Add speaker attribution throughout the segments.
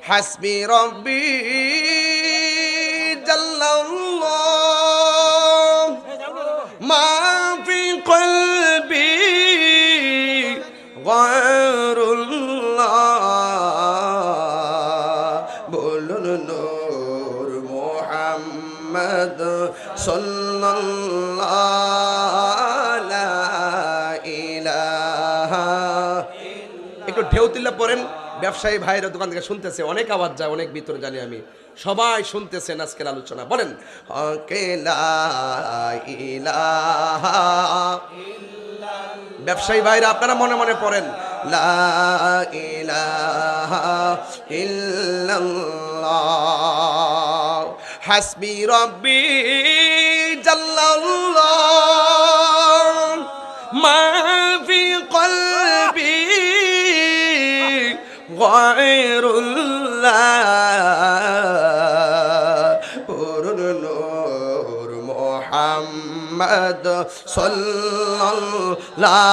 Speaker 1: হাসবি রব্বি জাল্লাল্লাহ মা ফি কলবি গায়রুল্লাহ বলুন নূর মুহাম্মদ সাল্লাল্লাহু লা ইলাহা। একটু ঢেউ তুলে পড়েন। ব্যবসায়ী ভাইরা দোকান থেকে শুনতেছে, অনেক আওয়াজ যায়, অনেক ভিতরে জানি আমি, সবাই শুনতেছেন আজকের আলোচনা। বলেন কে লা ইলাহা। ব্যবসায়ী ভাইরা আপনারা মনে মনে পড়েন লা ইলাহা ইল্লাল্লাহ হাসবি রব্বি জাল্লাল্লাহ মা ফি কলবি গায়রুল্লাহ পুরুন নূর মুহাম্মদ সাল্লাল্লাহু লা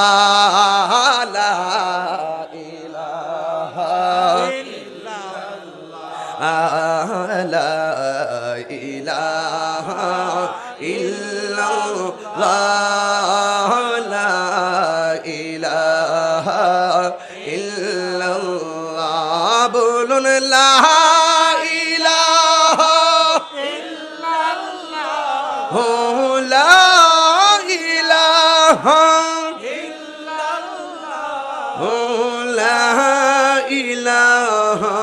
Speaker 1: ইলাহা ইল্লাল্লাহ লা ইলাহা ইল্লাল্লাহ লা ইলাহা ইল্লাল্লাহ বলুন লা ইলাহা ইল্লাল্লাহ লা ইলাহা ইল্লাল্লাহ লা ইলাহা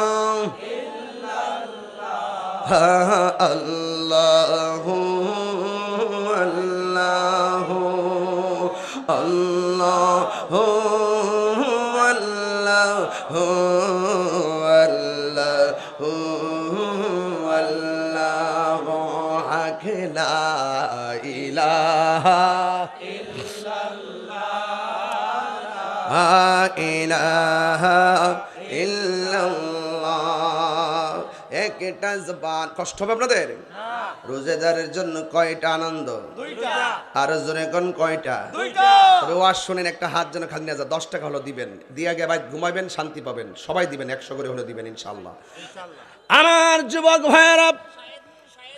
Speaker 1: আল্লাহু আল্লাহু আল্লাহু আল্লাহু আল্লাহু আল্লাহু লা ইলাহা ইল্লাল্লাহ লা ইলাহা ইল্লাল্লাহ। একটা জবান কষ্ট হবে আপনাদের। রোজাদারের জন্য কয়টা আনন্দ? আর জোরে কোন কয়টা? তবে ওয়াজ শুনেন, একটা হাত যেন খালি না যায়। 10 টাকা হলো দিবেন, দিয়ে আগে ভাই ঘুমাইবেন, শান্তি পাবেন। সবাই দিবেন, 100 করে হলো দিবেন ইনশাআল্লাহ। আমার যুবক ভাইয়েরা,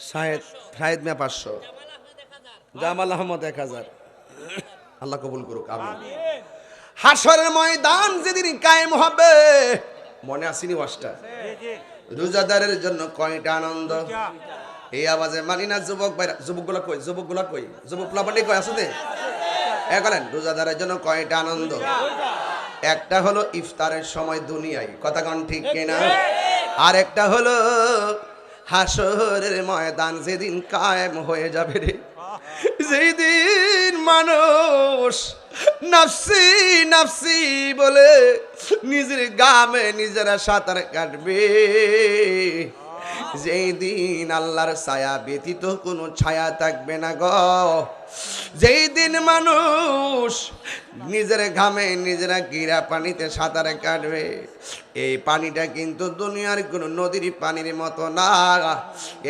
Speaker 1: শাহেদ মিয়া 500, জামাল আহমদ 1000, আল্লাহ কবুল করুক, আমিন। হাশরের ময়দান যেদিন কায়েম হবে, মনে আসেনি ওয়াজটা? রোজাদারের জন্য কয়টা আনন্দ? এই আওয়াজে মানি না যুবক ভাইরা। যুবকগুলা কই? যুবকগুলা কই? যুবক প্লাবনি কই আছে? বলেন রোজাদারের জন্য কয়টা আনন্দ? একটা হলো ইফতারের সময় দুনিয়ায়, কথা কোন ঠিক কিনা? আর একটা হলো হাশরের ময়দান যেদিন কায়েম হয়ে যাবে রে, যেই দিন মানুষ নাফসি নাফসি বলে নিজের গামে নিজেরা সাঁতার কাটবে, যেই দিন আল্লাহর ছায়া ব্যতীত কোনো ছায়া থাকবে না গো, যেই দিন মানুষ নিজের ঘামে নিজেরা গিরা পানিতে সাঁতার কাটবে, এই পানিটা কিন্তু দুনিয়ার কোনো নদীর পানির মতো না।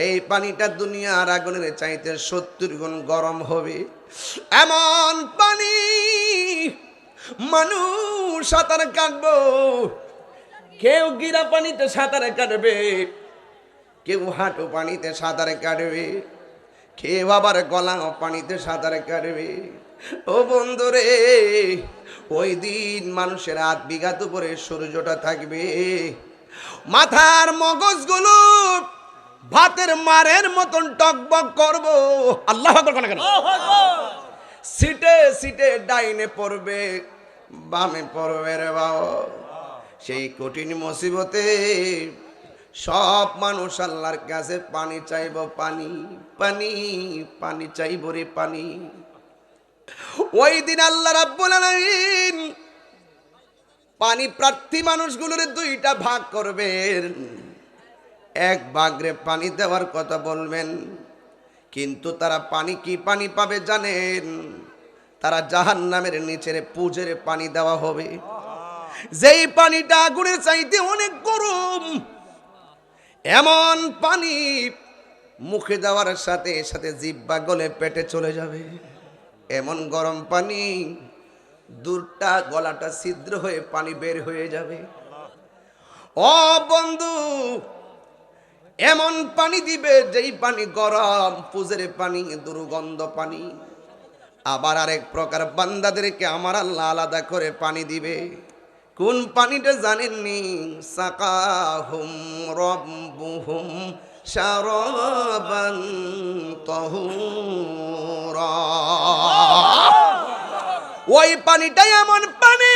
Speaker 1: এই পানিটা দুনিয়ার আগুনের চাইতে 70 গুণ গরম হবে। এমন পানি মানুষ সাঁতার কাটবো, কেউ গিরা পানিতে সাঁতার কাটবে, কেউ হাঁটু পানিতে সাঁতার কাটবে, কেউ আবার গলা পানিতে সাঁতার কাটবে। ও বন্ধুরে, ওই দিন মানুষের 8 বিঘাত উপরে সূর্যটা থাকবে, মাথার মগজগুলো ভাতের মারের মতন টকবক করবো। আল্লাহু আকবার কেন? সিটে সিটে ডাইনে পড়বে, বামে পড়বে রে বাবা। সেই কঠিন মুসিবতে সব মানুষ আল্লাহর কাছে পানি চাইব, পানি পানি পানি চাইব রে পানি। ওই দিন আল্লাহ রাব্বুল আলামিন পানি প্রার্থী মানুষগুলোর 2টা ভাগ করবেন। এক ভাগরে পানি দেওয়ার কথা বলবেন, কিন্তু তারা পানি কি পানি পাবে জানেন? তারা জাহান্নামের নিচের পুজের পানি দেওয়া হবে, যেই পানিটা আগুনের চাইতে অনেক গরম। এমন পানি মুখে দেওয়ার সাথে সাথে জিহ্বা গলে পেটে চলে যাবে। এমন গরম পানি, দুধটা গলাটা ছিদ্র হয়ে পানি বের হয়ে যাবে। ও বন্ধু, এমন পানি দিবে যেই পানি গরম, পুজের পানি, দুর্গন্ধ পানি। আবার আরেক প্রকার বান্দাদেরকে আমার আল্লাহ আলাদা করে পানি দিবে। কোন পানিটা জানেননি? সাকাহুম রব্বুহুম শারাবান তাহুরা। ওই পানিটাই এমন পানি,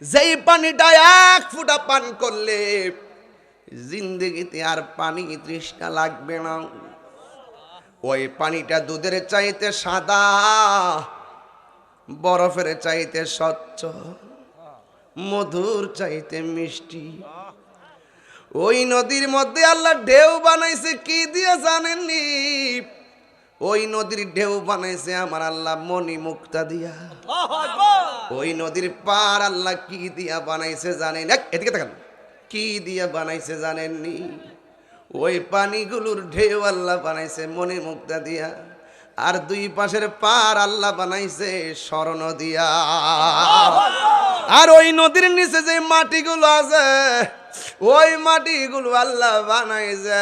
Speaker 1: যেই পানিটা এক ফোঁটা পান করলে জিন্দেগিতে আর পানি তৃষ্ণা লাগবে না। ওই পানিটা দুধের চাইতে সাদা, বরফের চাইতে স্বচ্ছ, মধুর চাইতে মিষ্টি। ওই নদীর মধ্যে আল্লাহ ঢেউ বানাইছে কি দিয়ে জানেননি? ওই নদীর ঢেউ বানাইছে আমার আল্লাহ মণি মুক্তা দিয়া। ওই নদীর পার আল্লাহ কি দিয়া বানাইছে জানেন? এদিকে তাকান, কি দিয়া বানাইছে জানেননি? ওই পানিগুলোর ঢেউ আল্লাহ বানাইছে মণি মুক্তা দিয়া, আর দুই পাশের পার আল্লাহ বানাইছে স্বর্ণ দিয়া। আর ওই নদীর নিচে যে মাটিগুলো আছে, ওই মাটিগুলো আল্লাহ বানাইছে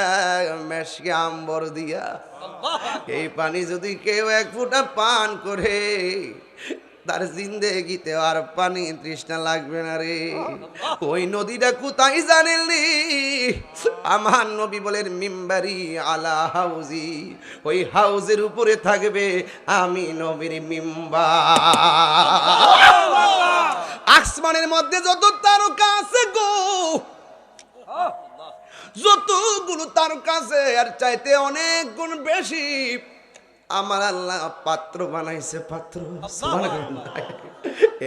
Speaker 1: মেশকে আম্বর দিয়া। এই পানি যদি কেউ এক ফোঁটা পান করে, তার জিন্দেগিতে আর পানি তৃষ্ণা লাগবে না রে। ওই নদীটা কোথায় জানেননি? আমার নবী বলেন মিম্বারি আলা হাউজি, ওই হাউজের উপরে থাকবে আমি নবীর মিম্বার। আসমানের মধ্যে যত তারকা আছে গো, যতগুলো তারকা আছে আর চাইতে অনেক গুণ বেশি আমার আল্লাহ পাত্র বানাইছে। পাত্র,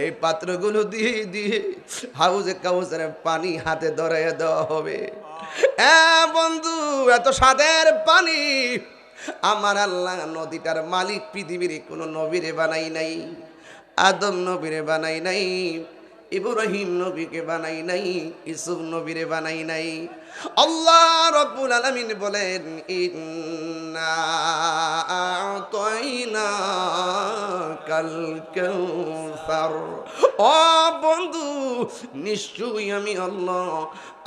Speaker 1: এই পাত্রগুলো দিয়ে দিয়ে হাউজে কাউজের পানি হাতে ধরাইয়া দেওয়া হবে। বন্ধু, এত স্বাদের পানি আমার আল্লাহ নদীটার মালিক পৃথিবীর কোনো নবীরে বানাই নাই, আদম নবীরে বানাই নাই, ইব্রাহিম নবীকে বানাই নাই, ইউসুফ নবীরে বানাই নাই। আল্লাহ রাব্বুল আলামিন বলেন ইন্না আ'তাইনাকাল কাউসার। ও বন্ধু, নিশ্চয়ই আমি আল্লাহ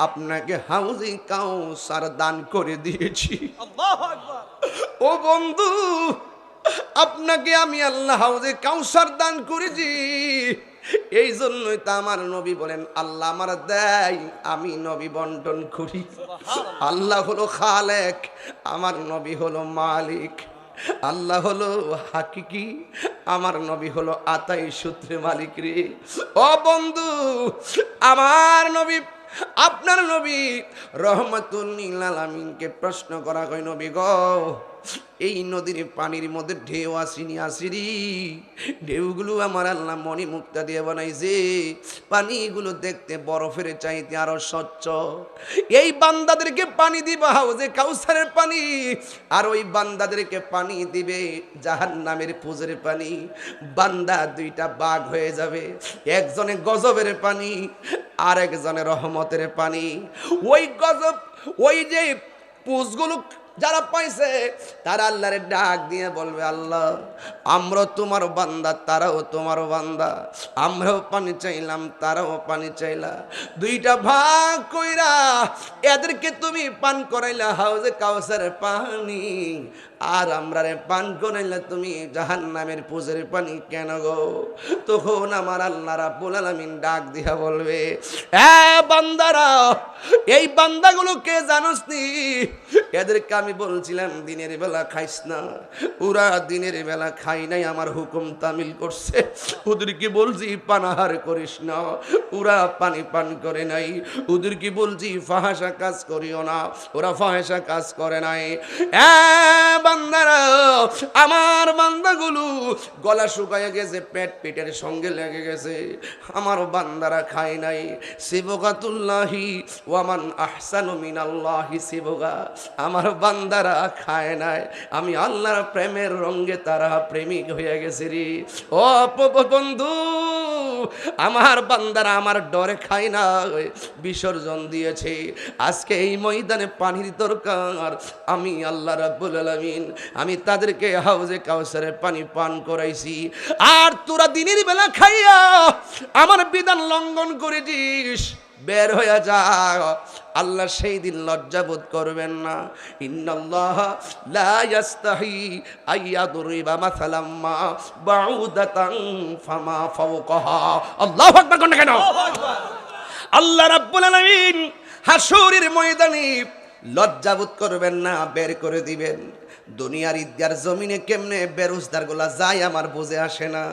Speaker 1: আপনাকে হাউজে কাউসার দান করে দিয়েছি। আল্লাহু আকবার। ও বন্ধু, আপনাকে আমি আল্লাহ হাউজে কাউসার দান করেছি। এই জন্যই তো আমার নবী বলেন আল্লাহ আমার দেয়, আমি নবী বন্টন করি। আল্লাহ হলো খালেক, আমার নবী হলো মালিক। আল্লাহ হলো হাকিকি, আমার নবী হলো আতাই সূত্রে মালিক রে। ও বন্ধু, আমার নবী, আপনার নবী রহমাতুল লিল আলামিনকে প্রশ্ন করা হয়, নবী গো, এই নদীর পানির মধ্যে ঢেউ আসিনি আসিরি, ঢেউগুলো আমার আল্লাহ মণি মুক্তা দিয়ে বানাইছে, পানিগুলো দেখতে বরফের চাইতে আরো স্বচ্ছ। এই বান্দাদেরকে পানি দিবা হাউজে কাউসারের পানি, আর ওই বান্দাদেরকে পানি দিবে জাহান্নামের পুজের পানি। বান্দা দুইটা বাঘ হয়ে যাবে, একজনে গজবের পানি, আর একজনে রহমতের পানি। ওই গজব, ওই যে পুজগুলো যারা পাইছে তারা আল্লাহরে ডাক দিয়ে বলবে আল্লাহ আমরা তোমার বান্দা, তারাও তোমার বান্দা, আমরাও পানি চাইলাম, তারাও পানি চাইলা, দুইটা ভাগ কইরা এদেরকে তুমি পান করাইলা হাউজে কাউসারের পানি, আর আমরা রে পান করাইলা তুমি জাহান্নামের পুজের পানি কেন গো? তখন আমার আল্লাহ রাব্বুল আলামিন ডাক দিয়া বলবে, বান্দারা, এই বান্দাগুলো কে জানোস নি? এদেরকে আমি বলছিলাম দিনের বেলা খাইস না, ওরা দিনের বেলা খাই নাই, আমার হুকুম তামিল করছে। ওদেরকে বলছি পানাহার করিস না, ওরা পানি পান করে নাই। ওদেরকে বলছি ফাহাসা কাজ করিও না, ওরা ফাহাসা কাজ করে নাই। বান্দারা, আমার বান্দাগুলো গলা শুকায় গেছে, পেট পেটের সঙ্গে লেগে গেছে, আমার বান্দারা খায় নাই। সিবগাতুল্লাহি ওয়ামান আহসানু মিনাল্লাহি সিবগা, আমার বান্দারা খায় নাই, আমি আল্লাহর প্রেমের রঙে তারা প্রেমিক হয়ে গেছে রে। ও বন্ধু, আমার বান্দারা আমার ডরে খায় না, বিসর্জন দিয়েছে। আজকে এই ময়দানে পানির দরকার, আমি আল্লাহ রাব্বুল আলামিন আমি তাদেরকে হাউজে কাউসারের পানি পান করাইছি, আর তোরা দিনের বেলা খাইয়া আমার বিধান লঙ্ঘন করেছিস, বের হয়ে যাও, আল্লাহ সেই দিন লজ্জাবোধ করবেন না। ইন্নাল্লাহ লা ইয়াস্তাহি আইয়াদরিবা মাসালাম মা বাউদাতান ফামা ফাওকাহা। আল্লাহু আকবার কোন কেন? আল্লাহ রাব্বুল আলামিন হাসরের ময়দানে লজ্জাবোধ করবেন না, বের করে দিবেন। দুনিয়ার ঈদগার জমিনে কেমনে বেরোজদার গুলা যায় আমার বুঝে আসে না।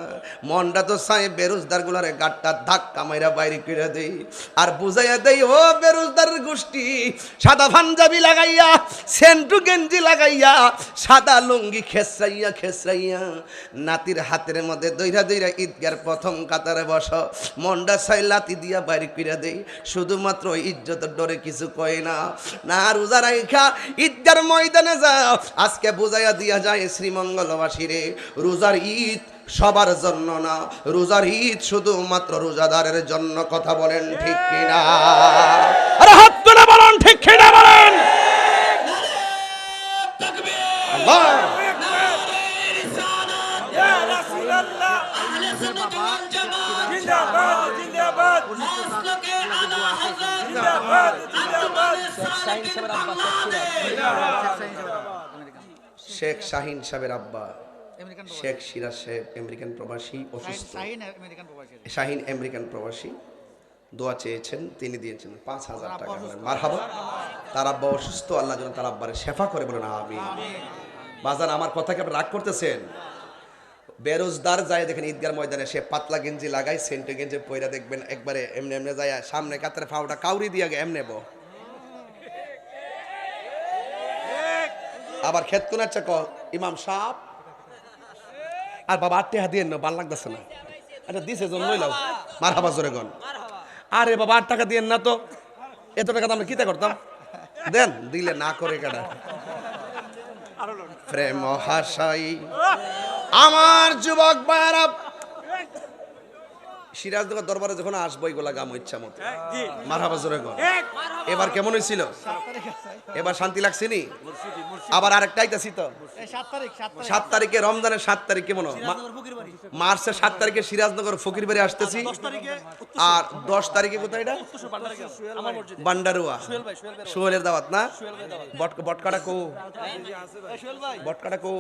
Speaker 1: মনটা তো চায় বেরোজদার গুলারে গাটটা ধাক্কা মাইরা বাইরে করে দেই আর বুঝাইয়া দেই, ও বেরোজদার গোষ্ঠী, সাদা পাঞ্জাবি লাগাইয়া, সেন্টু গেঞ্জি লাগাইয়া, সাদা লুঙ্গি খেসরাইয়া খেসরাইয়া নাতির হাতের মধ্যে দইরা দইরা ঈদগার প্রথম কাতারে বসো। মনটা চাই লাতি দিয়া বাইরে করে দেই, শুধুমাত্র ইজ্জতের ডরে কিছু কয় না। না, রোজা রাইখা ঈদগার ময়দানে যাও, আজকে বুঝাইয়া দিয়া যায় শ্রীমঙ্গলবাসী রে, রোজার ঈদ সবার জন্য না, রোজার ঈদ শুধুমাত্র রোজাদারের জন্য। কথা বলেন ঠিক কিনা? আরে হাত তুলে বলেন ঠিক কিনা বলেন। আল্লাহ শেখ শাহিন সাহেবের আব্বা শেখ সিরাজ সাহেব আমেরিকান প্রবাসী, অসুস্থ। শাহিন আমেরিকান প্রবাসী দোয়া চেয়েছেন, তিনি দিয়েছেন 5,000 টাকা। মারহাবা। তার আব্বা অসুস্থ, আল্লাহ যেন তার আব্বারে শেফা করে, বলেন আমিন। বাজান, আমার কথাকে আপনি রাগ করতেছেন? বেরোজদার যায় দেখেন ঈদগার ময়দানে, সে পাতলা গেঞ্জি লাগায়, সেন্টে গেঞ্জি পয়রা দেখবেন একবারে এমনি এমনি যায়, সামনে কাতারে ফাউটা কাউরি দিয়ে এমনে বো। আবার খেত কোন আচ্ছা ক ইমাম সাহেব আর বাবা 8 টাকা দিয়ে ভাল লাগতেছে না, আচ্ছা দিছে জন লইলাও, মারহাবা জোরে গন। আরে বাবা 8 টাকা দিয়েন না তো, এত টাকা তো আমরা কিতা করতাম, দেন। দিলে না করে কাটা প্রেম হাসাই আমার যুবক ভাইরা। সিরাজনগর দরবারে যখন আসবো এগুলা গাম ইচ্ছা মতো, মারহাবা জোরে গন। এবার কেমন হয়েছিল? এবার শান্তি লাগছে নি? আবার আরেকটা আইতাছি তো 7 তারিখে, রমজানের 7 তারিখ, কেমন মার্চের 7 তারিখে সিরাজনগর ফকির বাড়ি আসতেছি। আর 10 তারিখে কোথায় এটা? বান্ডারুয়া, সোহেলের দাওয়াত না? বটকাটা কো, বটকাটা কো,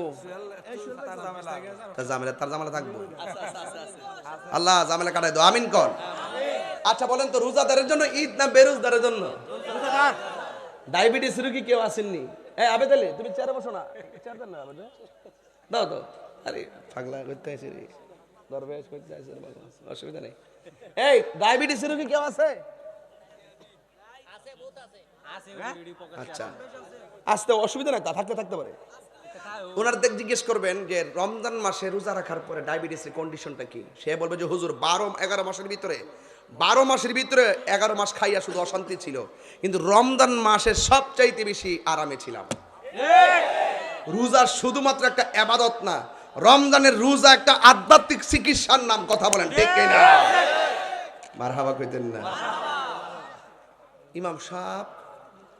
Speaker 1: তার জামেলা থাকবো। আল্লাহ জামেলা কাটাই দাও, আমিন কর। আচ্ছা বলেন তো, রোজাদারের জন্য ঈদ না বেরোজদারের জন্য? ডায়াবেটিস রোগী কেউ আসেননি? এই আবেদ আলী, তুমি চেয়ারে বসো না, চেয়ার দেন না আবেদ, দাও তো। আরে পাগলা করতে আছে রে, দরবেশ করতে আছে, অসুবিধা নেই। এই ডায়াবেটিস রোগী কেউ আছে? আচ্ছা আসতে অসুবিধা নাই, তা থাকতে পারে। ওনার দেখ জিজ্ঞেস করবেন যে রমজান মাসে রোজা রাখার পরে ডায়াবেটিসের কন্ডিশনটা কি? সে বলবে যে হুজুর 11 মাসের ভিতরে 11 মাস খাইয়া শুধু অশান্তি ছিল, কিন্তু রমজান মাসে সবচাইতে বেশি আরামে ছিলাম। রোজা শুধুমাত্র একটা ইবাদত না, রমজানের রোজা একটা আধ্যাত্মিক চিকিৎসার নাম। কথা বলেন ঠিক কিনা? মারহাবা কইতেন না? ইমাম সাহেব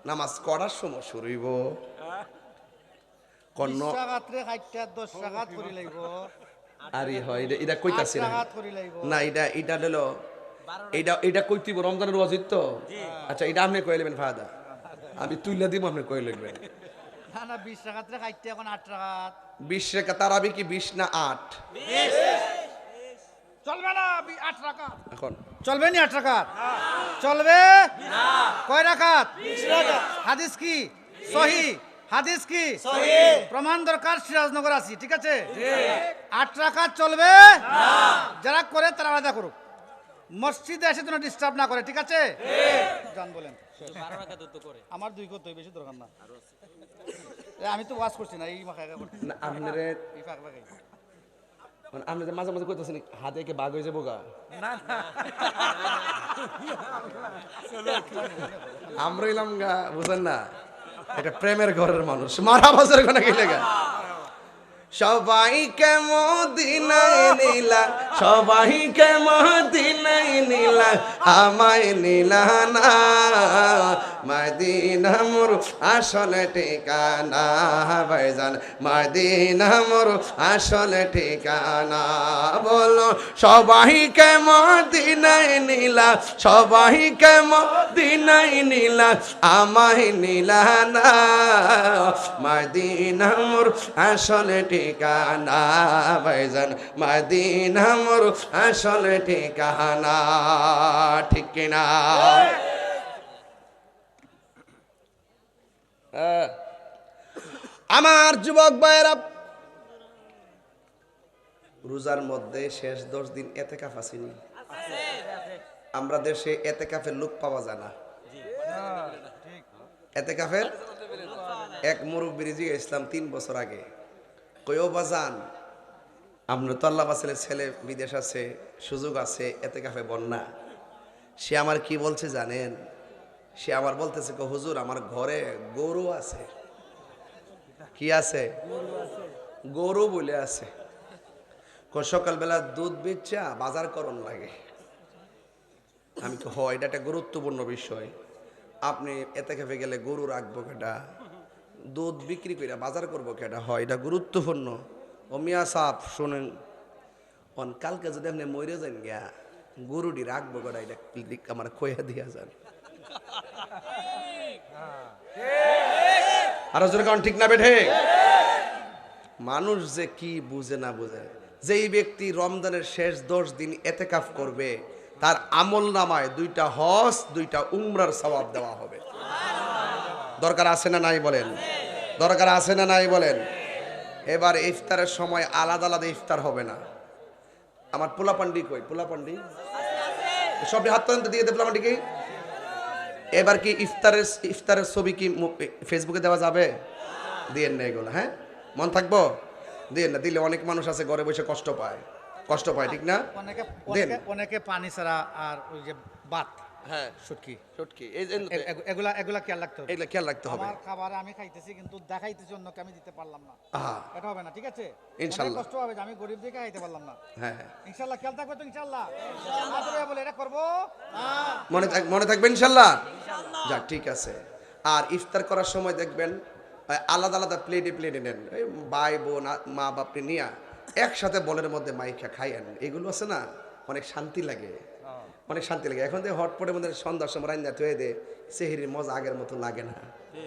Speaker 1: নামাজ করার সময় শুরু হইব কন্ন আরে হয় এটা কইতাছি না, এটা হলো এটা কইতিব রমজানের ওয়াজিব তো। আচ্ছা এটা আপনি কই লবেন ফাদা, আমি তুইলা দিব, আপনি কই লবেন না না। 20 রাকাত রে খাইতে এখন 8 রাকাত, 20 রাকাত তারাবি কি 20 না 8? 20 চলবে না, 8 রাকাত এখন চলবে না। 8 রাকাত চলবে না। কয় রাকাত? 20 রাকাত। হাদিস কি সহিহ? হাদিস কি সহিহ? প্রমাণ দরকার, সিরাজনগর আছি, ঠিক আছে? ঠিক। 8 রাকাত চলবে না, যারা করে তারা আলাদা করুক, মসজিদে এসে তোমরা ডিস্টার্ব না করে, ঠিক আছে? ঠিক। জান বলেন 12 রাকাত তো করে, আমার 2 করতে বেশি দরকার না। আমি তো ওয়াজ করছি না, এই মাখা করতে না। আপনারে এই ফাঁক লাগাই মানে আপনি মাঝে মাঝে কইতাছেন হাতে কে বাগ হয়ে যাবো গা, না না আমরা ইলাম গা, বুঝেন না? এটা প্রেমের ঘরের মানুষ। মারহাবা জোরে কোনা গেলে গা। সবাইকে মদিনায় নিলা সবাইকে মদিনায় নিলা আমায় নিলা না মদিনা মোর আসল ঠিকানা ভাইজান মদিনা মোর আসল ঠিকানা বলো সবাইকে মদিনায় নিলা সবাইকে মদিনায় নিলা আমায় নিলা না মদিনা মোর আসল ঠিকানা ভাইজান মদিনা মোর আসল ঠিকানা ঠিক কিনা আমার যুবক ভাইয়েরা রোজার মধ্যে শেষ 10 দিন এতেকাফ আসেনি আমরা দেশে এতেকাফের লোক পাওয়া যায় না এতেকাফের এক মুরব্বি জিজ্ঞেস 3 বছর আগে কইও বাজান আমরা তো আল্লাহ বাসেলের ছেলে বিদেশ আছে সুযোগ আছে এতেকাফে বন্যা সে আমার কি বলছে জানেন সে আমার বলতেছে হুজুর আমার ঘরে গরু আছে কি আছে গরু বলে আছে সকালবেলা দুধ বেচা বাজার করণ লাগে আমি তো হয় এটা একটা গুরুত্বপূর্ণ বিষয় আপনি এতেকাফে গেলে গরু রাখবো কেটা দুধ বিক্রি করে বাজার করবো কেটা হয় এটা গুরুত্বপূর্ণ ও মিয়া সাপ শোনেন অন কালকে যদি আপনি মরে যান গিয়া গরুটি রাখবো কেটা এটা আমার খোয়া দিয়া যান আরো জোরে কারণ ঠিক না বেঠে মানুষ যে কি বুঝে না বুঝে যেই ব্যক্তি রমজানের শেষ 10 দিন এতেকাফ করবে তার আমল নামায় 2টা হজ 2টা উমরার সওয়াব দেওয়া হবে দরকার আছে না নাই বলেন দরকার আছে না নাই বলেন এবার ইফতারের সময় আলাদা আলাদা ইফতার হবে না আমার পোলাপান্ডি কই পোলাপান্ডি সব হাত পর্যন্ত দিয়ে দে পোলাপান্ডি কি এবার কি ইফতারের ছবি কি ফেসবুকে দেওয়া যাবে দিয়েন না এগুলো হ্যাঁ মন থাকবো দিয়েন না দিলে অনেক মানুষ আছে ঘরে বসে কষ্ট পায় ঠিক না
Speaker 2: অনেকে পানি ছাড়া আর ওই যে ভাত
Speaker 1: হ্যাঁ
Speaker 2: শুটকি এগুলা খেয়াল রাখতে হবে
Speaker 1: এগুলা খেয়াল রাখতে হবে
Speaker 2: আমার খাবার আমি খাইতেছি কিন্তু দেখাইতেছি অন্যকে আমি দিতে পারলাম না এটা হবে না ঠিক আছে
Speaker 1: ইনশাআল্লাহ
Speaker 2: কষ্ট হবে যে আমি গরিব দিকে খাইতে পারলাম না
Speaker 1: হ্যাঁ
Speaker 2: ইনশাআল্লাহ খেয়াল থাকবে তো ইনশাআল্লাহ বলে এটা করবো
Speaker 1: মনে থাকবে ইনশাআল্লাহ যাক ঠিক আছে আর ইফতার করার সময় দেখবেন আলাদা আলাদা প্লেটে নেন ভাই বোন মা বাপকে নিয়ে একসাথে বলের মধ্যে মাইখা খাইয়েন এগুলো আছে না অনেক শান্তি লাগে এখন তো হটপটের মধ্যে সন্ধ্যার সময় রান্না হয়ে দে সেহেরির মজা আগের মতো লাগে না